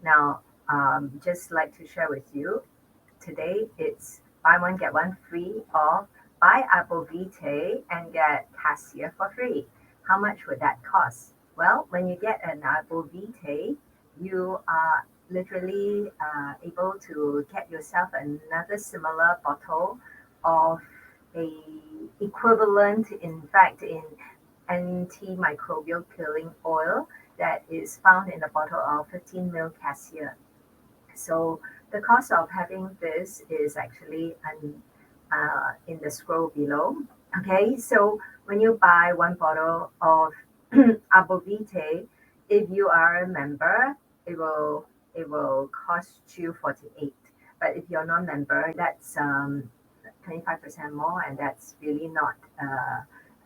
Now, just like to share with you, today it's buy one get one free, or buy Arborvitae and get Cassia for free. How much would that cost? Well, when you get an Arborvitae, you are literally able to get yourself another similar bottle of a equivalent, in fact, in antimicrobial killing oil that is found in a bottle of 15 ml Cassia. So the cost of having this is actually in the scroll below. Okay, so when you buy one bottle of Arborvitae, if you are a member, it will cost you 48. But if you're not a member, that's 25% more, and that's really not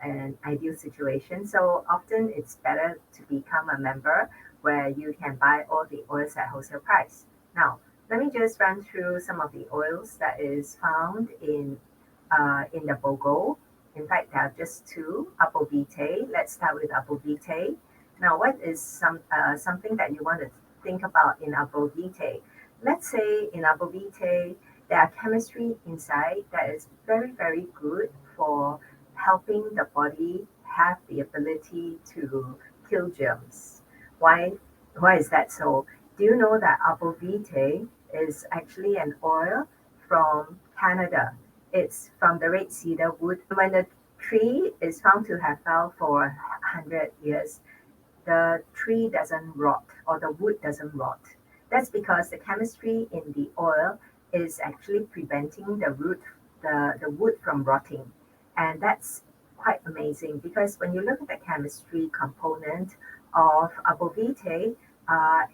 an ideal situation. So often it's better to become a member where you can buy all the oils at wholesale price. Now, let me just run through some of the oils that is found in the BOGO. In fact, there are just two, Arborvitae. Let's start with Arborvitae. Now, what is something that you want to think about in Arborvitae? Let's say in Arborvitae, there are chemistry inside that is very, very good for helping the body have the ability to kill germs. Why? Why is that so? Do you know that Arborvitae is actually an oil from Canada? It's from the red cedar wood. When the tree is found to have fell for 100 years, the tree doesn't rot or the wood doesn't rot. That's because the chemistry in the oil is actually preventing the wood from rotting. And that's quite amazing because when you look at the chemistry component of Arborvitae,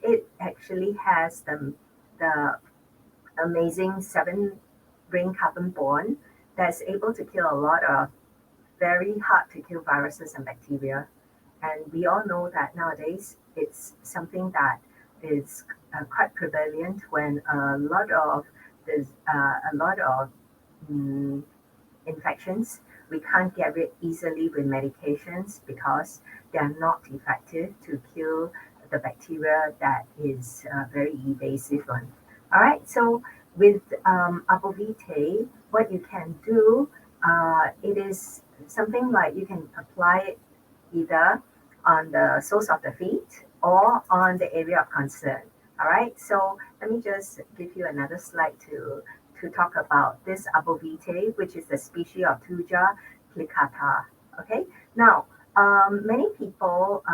it actually has the amazing seven ring carbon bond that's able to kill a lot of very hard to kill viruses and bacteria. And we all know that nowadays it's something that is quite prevalent when a lot of mm, infections we can't get rid easily with medications because they are not effective to kill the bacteria that is very evasive one. All right, so with Arborvitae, what you can do, it is something like you can apply it either on the soles of the feet or on the area of concern. All right, so let me just give you another slide to talk about this Arborvitae, which is the species of Tuja plicata. Okay, now many people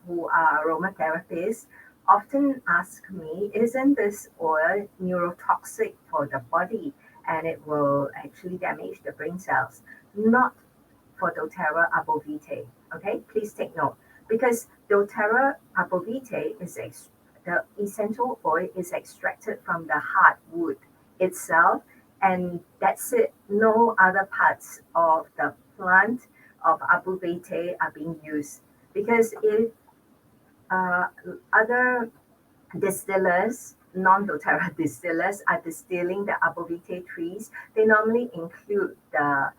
who are aromatherapists often ask me, isn't this oil neurotoxic for the body and it will actually damage the brain cells? Not for doTERRA arborvitae. Okay, please take note because doTERRA arborvitae the essential oil is extracted from the hardwood itself, and that's it. No other parts of the plant of arborvitae are being used because if uh, other distillers, non-doTERRA distillers, are distilling the arborvitae trees, they normally include the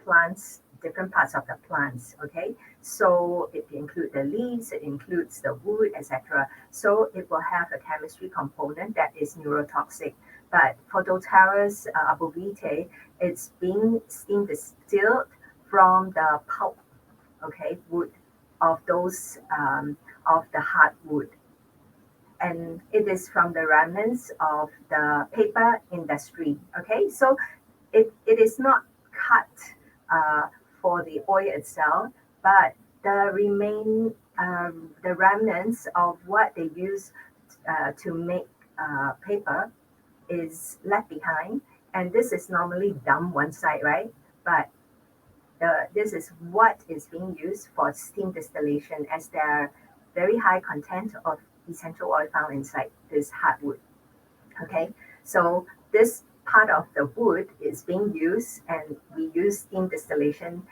plants, different parts of the plants. Okay, so it includes the leaves, it includes the wood, etc. So it will have a chemistry component that is neurotoxic. But for doTERRA's arborvitae, it's being steam distilled from the pulp, okay, wood of those of the hardwood, and it is from the remnants of the paper industry. Okay, so it is not cut uh, for the oil itself, but the remnants of what they use to make paper is left behind, and this is normally dumped one side, right? But this is what is being used for steam distillation, as there are very high content of essential oil found inside this hardwood. Okay, so this part of the wood is being used, and we use steam distillation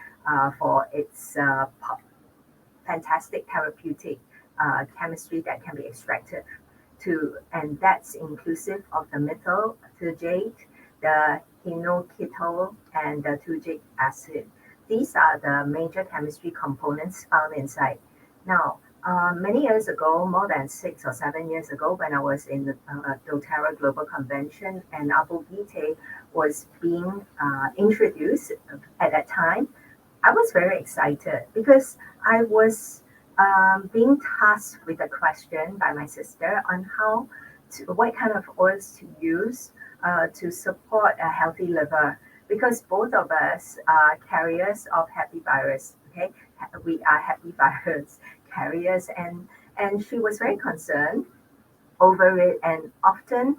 for its fantastic therapeutic chemistry that can be extracted to, and that's inclusive of the methyl turgate, the hinokitol, and the turgic acid. These are the major chemistry components found inside. Now, Many years ago, more than 6 or 7 years ago, when I was in the doTERRA Global Convention and Arborvitae was being introduced at that time, I was very excited because I was being tasked with a question by my sister on what kind of oils to use to support a healthy liver. Because both of us are carriers of happy virus. Okay, we are happy virus carriers, and she was very concerned over it. And often,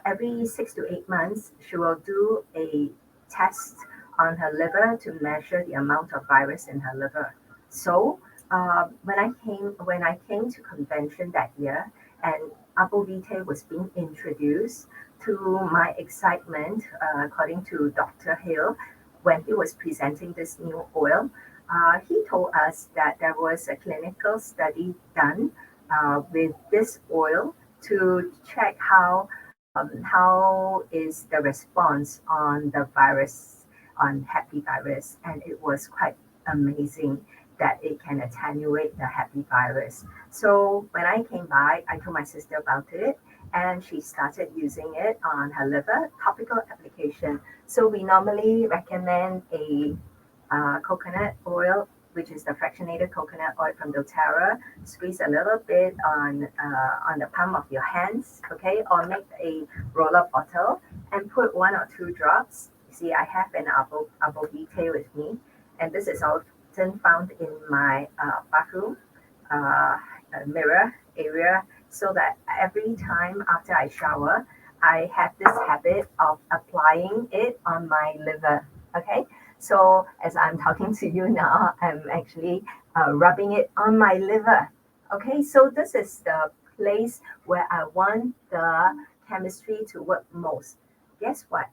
every 6 to 8 months, she will do a test on her liver to measure the amount of virus in her liver. So when I came to convention that year, and Arborvitae was being introduced, to my excitement, according to Dr. Hill, when he was presenting this new oil, he told us that there was a clinical study done with this oil to check how is the response on the virus, on happy virus, and it was quite amazing that it can attenuate the happy virus. So when I came by, I told my sister about it, and she started using it on her liver, topical application. So we normally recommend a coconut oil, which is the fractionated coconut oil from doTERRA. Squeeze a little bit on the palm of your hands, okay, or make a roll-up bottle and put 1 or 2 drops. You see, I have an Arborvitae with me, and this is often found in my bathroom mirror area, so that every time after I shower, I have this habit of applying it on my liver. Okay, so as I'm talking to you now, I'm actually rubbing it on my liver. Okay, so this is the place where I want the chemistry to work most. Guess what?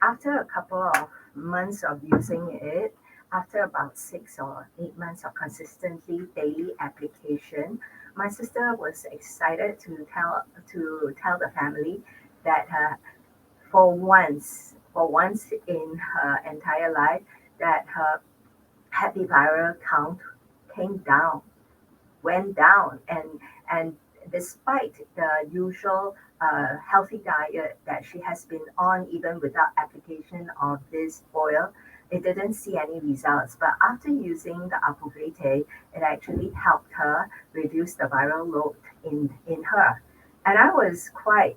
After a couple of months of using it, after about 6 or 8 months of consistently daily application, my sister was excited to tell the family that for once in her entire life, that her happy viral count came down, went down, and despite the usual healthy diet that she has been on, even without application of this oil, it didn't see any results. But after using the Arborvitae, it actually helped her reduce the viral load in her. And I was quite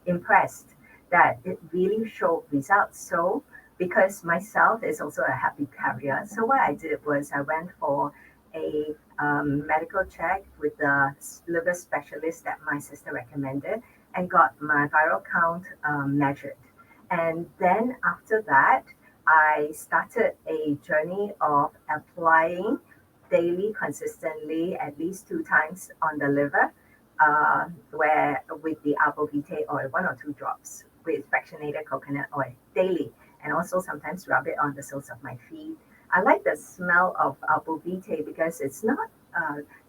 impressed that it really showed results. So because myself is also a happy carrier, so what I did was I went for a medical check with the liver specialist that my sister recommended, and got my viral count measured. And then after that, I started a journey of applying daily, consistently, at least 2 times on the liver, where with the Arborvitae oil, 1 or 2 drops with fractionated coconut oil daily, and also sometimes rub it on the soles of my feet. I like the smell of Arborvitae because it's not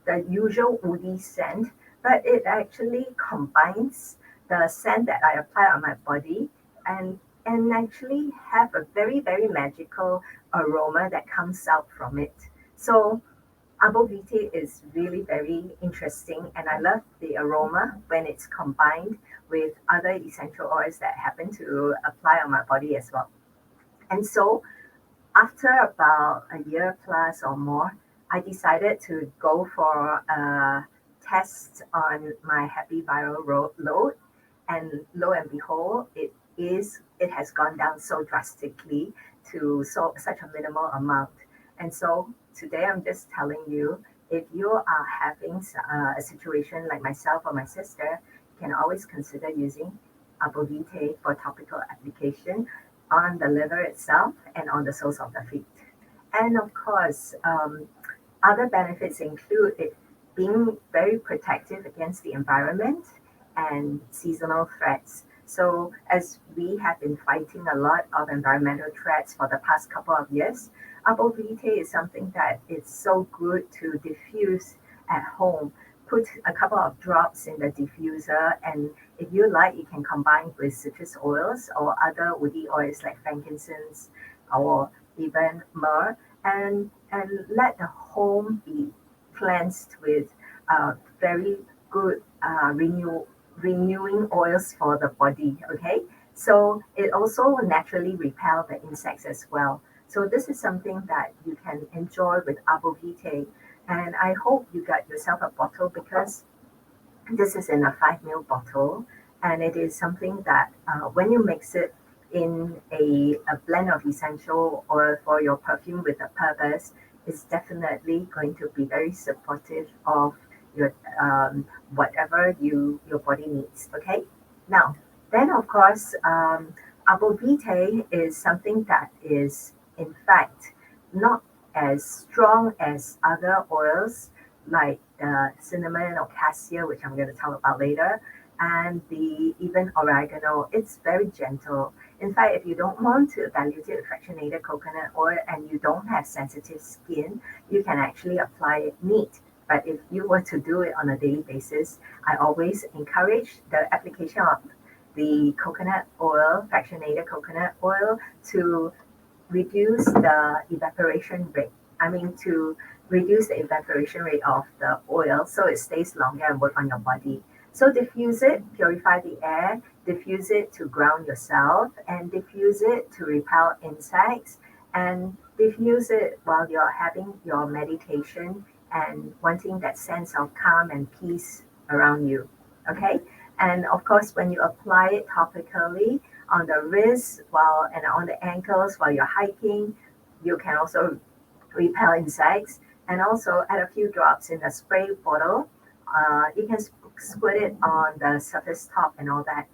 the usual woody scent, but it actually combines the scent that I apply on my body, and actually have a very, very magical aroma that comes out from it. So Arborvitae is really very interesting, and I love the aroma when it's combined with other essential oils that happen to apply on my body as well. And so after about a year plus or more, I decided to go for a test on my happy viral load, and lo and behold, it has gone down so drastically to such a minimal amount. And so today I'm just telling you, if you are having a situation like myself or my sister, you can always consider using Arborvitae for topical application on the liver itself and on the soles of the feet. And of course, other benefits include it being very protective against the environment and seasonal threats. So, as we have been fighting a lot of environmental threats for the past couple of years, Arborvitae is something that is so good to diffuse at home. Put a couple of drops in the diffuser, and if you like, you can combine with citrus oils or other woody oils like frankincense or even myrrh, and let the home be cleansed with very good renewing oils for the body. Okay, so it also naturally repel the insects as well. So this is something that you can enjoy with Arborvitae, and I hope you got yourself a bottle because this is in a 5 ml bottle, and it is something that when you mix it in a blend of essential oil for your perfume with a purpose, it's definitely going to be very supportive of your whatever your body needs. Okay, now then of course, Arborvitae is something that is in fact not as strong as other oils like the cinnamon or cassia, which I'm going to talk about later, and the even oregano. It's very gentle. In fact, if you don't want to dilute it with fractionated coconut oil and you don't have sensitive skin, you can actually apply it neat. But if you were to do it on a daily basis, I always encourage the application of the coconut oil, fractionated coconut oil, to reduce the evaporation rate. I mean, to reduce the evaporation rate of the oil so it stays longer and work on your body. So diffuse it, purify the air, diffuse it to ground yourself, and diffuse it to repel insects, and diffuse it while you're having your meditation and wanting that sense of calm and peace around you. Okay? And of course, when you apply it topically on the wrists while and on the ankles while you're hiking, you can also repel insects, and also add a few drops in a spray bottle. You can squirt it on the surface top and all that.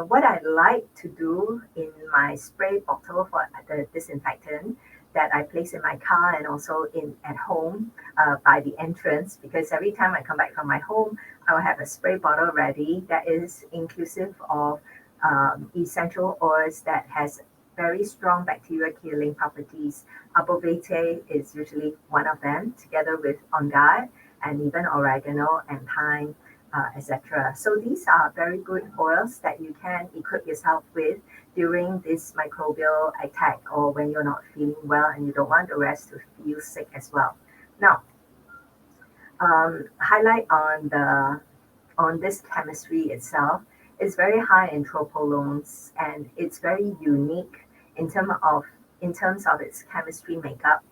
What I like to do in my spray bottle for the disinfectant that I place in my car and also in at home by the entrance, because every time I come back from my home, I will have a spray bottle ready that is inclusive of essential oils that has very strong bacteria killing properties. Arborvitae is usually one of them, together with On Guard and even oregano and thyme, etc. So these are very good oils that you can equip yourself with during this microbial attack or when you're not feeling well and you don't want the rest to feel sick as well. Now, highlight on this chemistry itself is very high in tropolones, and it's very unique in terms of its chemistry makeup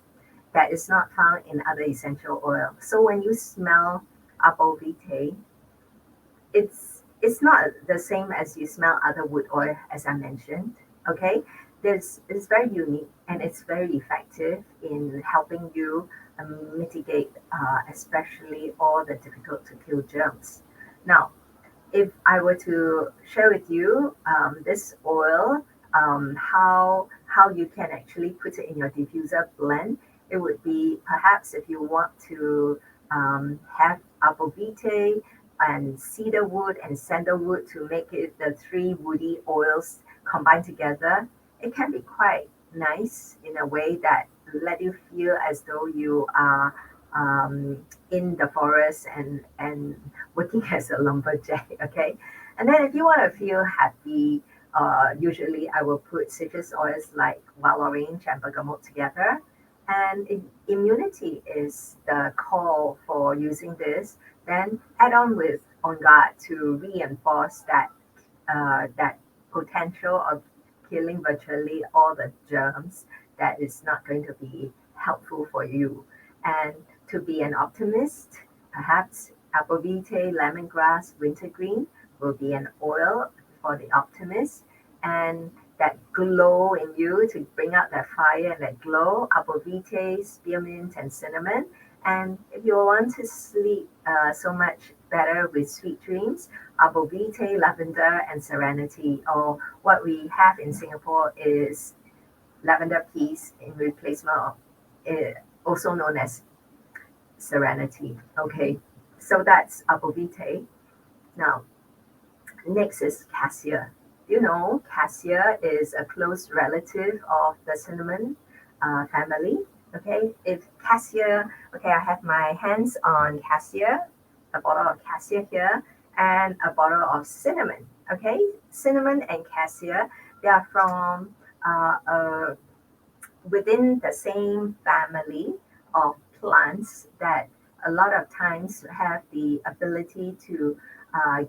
that is not found in other essential oil. So when you smell Arborvitae, it's not the same as you smell other wood oil, as I mentioned. Okay, this is very unique and it's very effective in helping you mitigate, especially all the difficult to kill germs. Now, if I were to share with you this oil, how you can actually put it in your diffuser blend, it would be perhaps if you want to have Arborvitae and cedarwood and sandalwood to make it the three woody oils combined together. It can be quite nice in a way that let you feel as though you are in the forest and working as a lumberjack. Okay, and then if you want to feel happy, usually I will put citrus oils like wild orange and bergamot together. And if immunity is the call for using this, then add on with On Guard to reinforce that potential of killing virtually all the germs that is not going to be helpful for you. And to be an optimist, perhaps Arborvitae lemongrass wintergreen will be an oil for the optimist, and that glow in you to bring out that fire and that glow, Arborvitae, spearmint, and cinnamon. And if you want to sleep so much better with sweet dreams, Arborvitae, lavender, and serenity, or what we have in Singapore is lavender peace in replacement of also known as serenity. Okay, so that's Arborvitae. Now, next is Cassia. You know, Cassia is a close relative of the cinnamon family. Okay, if Cassia, okay, I have my hands on Cassia, a bottle of Cassia here, and a bottle of cinnamon. Okay, cinnamon and Cassia, they are from within the same family of plants that a lot of times have the ability to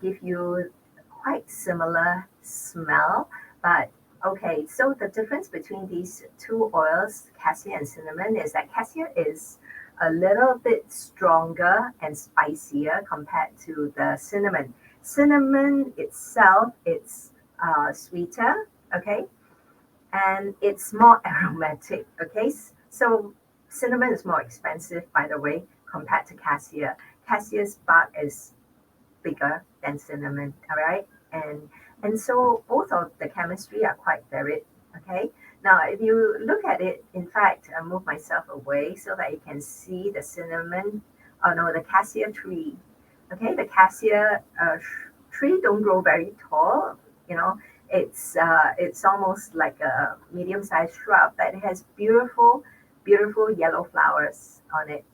give you quite similar smell. But okay, so the difference between these two oils, cassia and cinnamon, is that cassia is a little bit stronger and spicier compared to the cinnamon. Cinnamon itself, it's sweeter, okay, and it's more aromatic. Okay, so cinnamon is more expensive, by the way, compared to cassia. Cassia's bark is bigger than cinnamon. All right, and so both of the chemistry are quite varied. Okay, now if you look at it, in fact, I move myself away so that you can see the cinnamon. Oh no, the cassia tree. Okay, the cassia tree don't grow very tall. You know, it's almost like a medium-sized shrub, but it has beautiful, beautiful yellow flowers on it.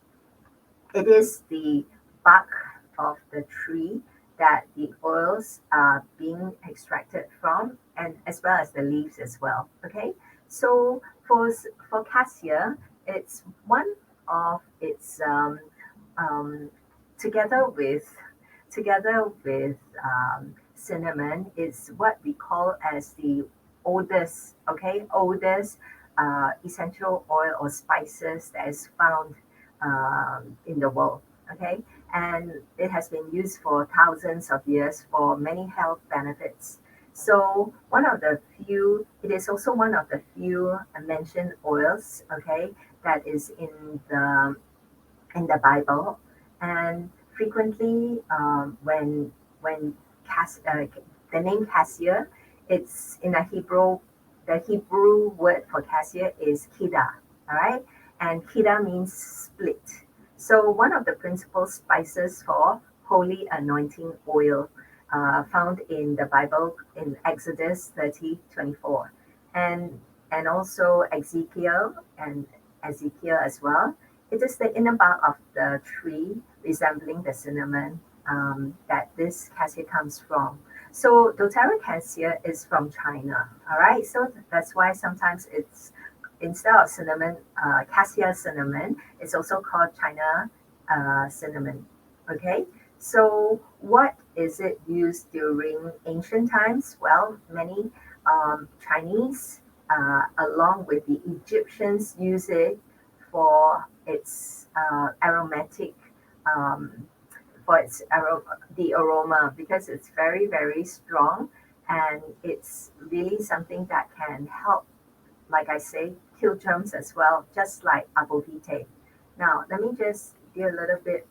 It is the bark of the tree that the oils are being extracted from, and as well as the leaves as well. Okay, so for cassia, it's one of its um, together with together with cinnamon is what we call as the oldest, okay, oldest essential oil or spices that is found in the world. Okay, and it has been used for thousands of years for many health benefits. So it is also one of the few mentioned oils, okay, that is in the Bible, and frequently when the name Cassia, it's in a Hebrew. The Hebrew word for cassia is kida, all right, and kida means split. So one of the principal spices for holy anointing oil, found in the Bible in Exodus 30:24, and also Ezekiel as well. It is the inner bark of the tree resembling the cinnamon that this cassia comes from. So doTERRA cassia is from China. All right, so that's why sometimes it's instead of cinnamon, cassia cinnamon, it's also called China cinnamon. Okay, so what is it used during ancient times? Well, many Chinese, along with the Egyptians, use it for its aromatic, um, the aroma, because it's very, very strong, and it's really something that can help, like I say, kill germs as well, just like Arborvitae. Now, let me just deal a little bit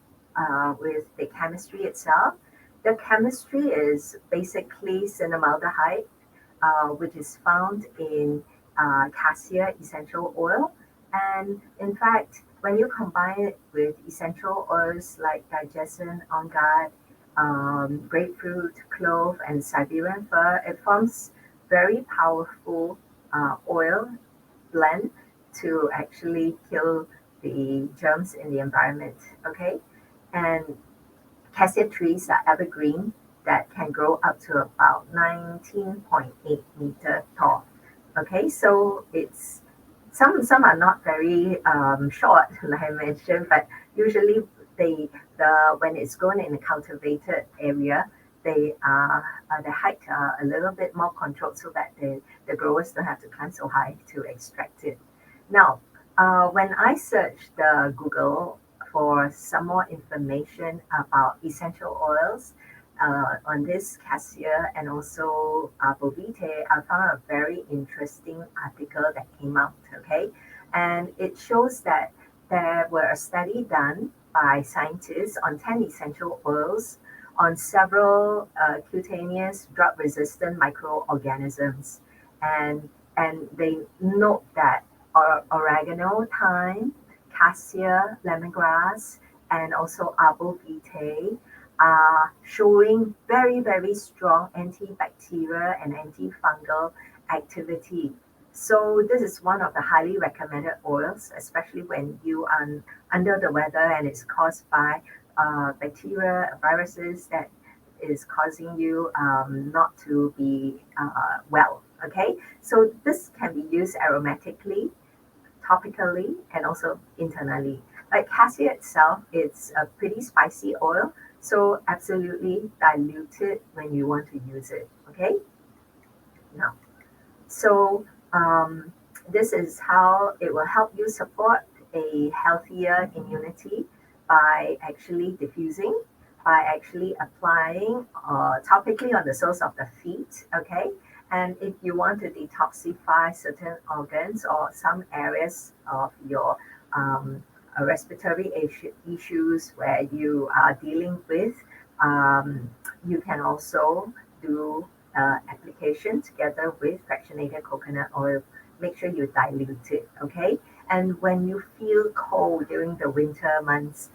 with the chemistry itself. The chemistry is basically cinnamaldehyde, which is found in cassia essential oil. And in fact, when you combine it with essential oils like digestion, on guard, grapefruit, clove, and Siberian fir, it forms very powerful oil blend to actually kill the germs in the environment. Okay, and cassia trees are evergreen that can grow up to about 19.8 meter tall. Okay, so it's some are not very short, like I mentioned, but usually when it's grown in a cultivated area, they are the height are a little bit more controlled so that the growers don't have to climb so high to extract it. Now, when I searched the Google for some more information about essential oils on this cassia and also Arborvitae, I found a very interesting article that came out. Okay, and it shows that there were a study done by scientists on 10 essential oils on several cutaneous drug-resistant microorganisms, and they note that oregano, thyme, cassia, lemongrass, and also Arborvitae are showing very, very strong antibacterial and antifungal activity. So this is one of the highly recommended oils, especially when you are under the weather and it's caused by bacteria, viruses that is causing you not to be well. Okay, so this can be used aromatically, topically, and also internally. Like cassia itself, it's a pretty spicy oil, so absolutely dilute it when you want to use it. Okay, now so this is how it will help you support a healthier immunity by actually diffusing, by actually applying topically on the soles of the feet. Okay, and if you want to detoxify certain organs or some areas of your um, respiratory issues where you are dealing with, um, you can also do application together with fractionated coconut oil. Make sure you dilute it, okay? And when you feel cold during the winter months,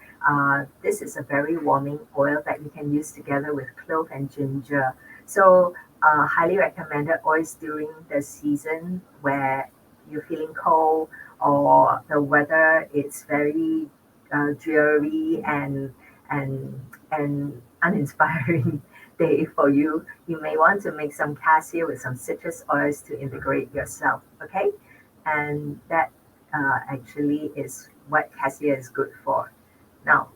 this is a very warming oil that you can use together with clove and ginger. So, highly recommended oils during the season where you're feeling cold or the weather is very dreary and uninspiring day for you. You may want to make some cassia with some citrus oils to integrate yourself, okay? And that actually is what cassia is good for. Now,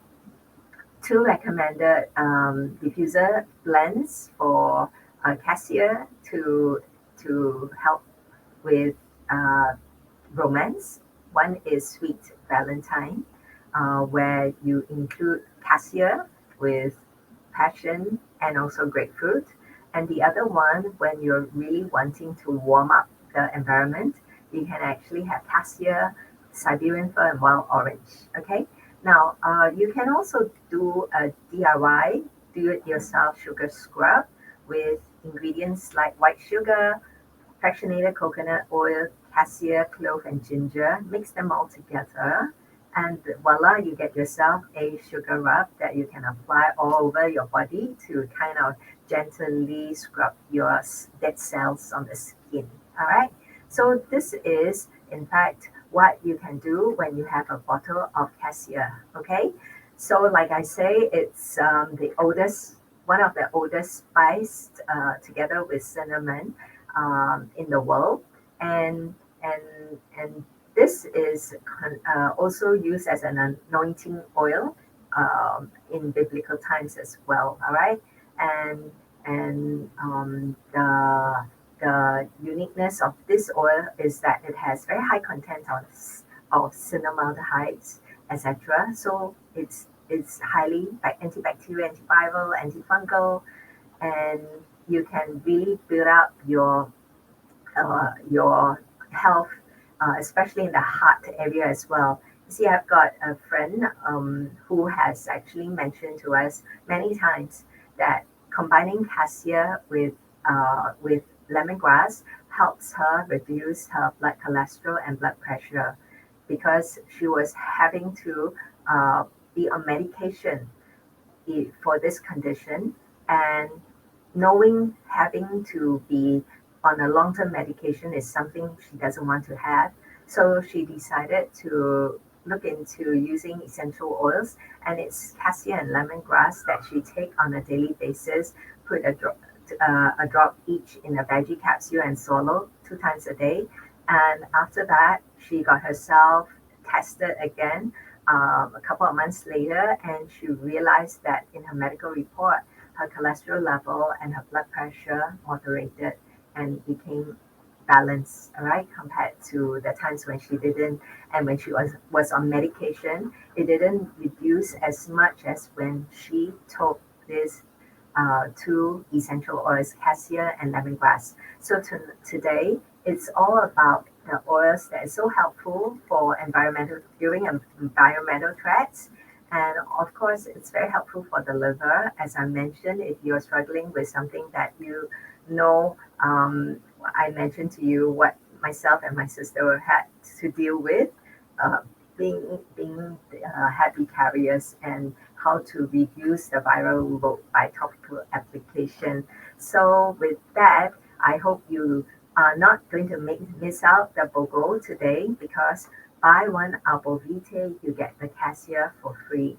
two recommended diffuser blends for cassia to help with romance. One is Sweet Valentine, where you include cassia with passion and also grapefruit. And the other one, when you're really wanting to warm up the environment, you can actually have cassia, Siberian fir, and wild orange. Okay. Now, you can also do a DIY, do it yourself sugar scrub with ingredients like white sugar, fractionated coconut oil, cassia, clove, and ginger. Mix them all together, and voila, you get yourself a sugar rub that you can apply all over your body to kind of gently scrub your dead cells on the skin. All right. So this is, in fact, what you can do when you have a bottle of cassia. Okay. So, like I say, it's the oldest, one of the oldest spice together with cinnamon in the world, and and this is also used as an anointing oil in biblical times as well. All right, and the uniqueness of this oil is that it has very high content of cinnamaldehydes, etc. So it's highly antibacterial, antiviral, antifungal, and you can really build up your health, especially in the heart area as well. See, I've got a friend who has actually mentioned to us many times that combining cassia with lemongrass helps her reduce her blood cholesterol and blood pressure because she was having to be on medication for this condition, and knowing having to be on a long-term medication is something she doesn't want to have. So she decided to look into using essential oils, and it's cassia and lemongrass that she take on a daily basis. Put a drop each in a veggie capsule and swallow 2 times a day. And after that, she got herself tested again a couple of months later, and she realized that in her medical report, her cholesterol level and her blood pressure moderated and became balanced, all right, compared to the times when she didn't, and when she was on medication, it didn't reduce as much as when she took this two essential oils, cassia and lemongrass. So today, it's all about the oils that is so helpful for environmental during environmental threats. And of course, it's very helpful for the liver. As I mentioned, if you're struggling with something that you know, I mentioned to you what myself and my sister had to deal with, uh, being happy carriers, and how to reduce the viral load by topical application. So with that, I hope you are not going to miss out the BOGO today, because buy one Arborvitae, you get the cassia for free.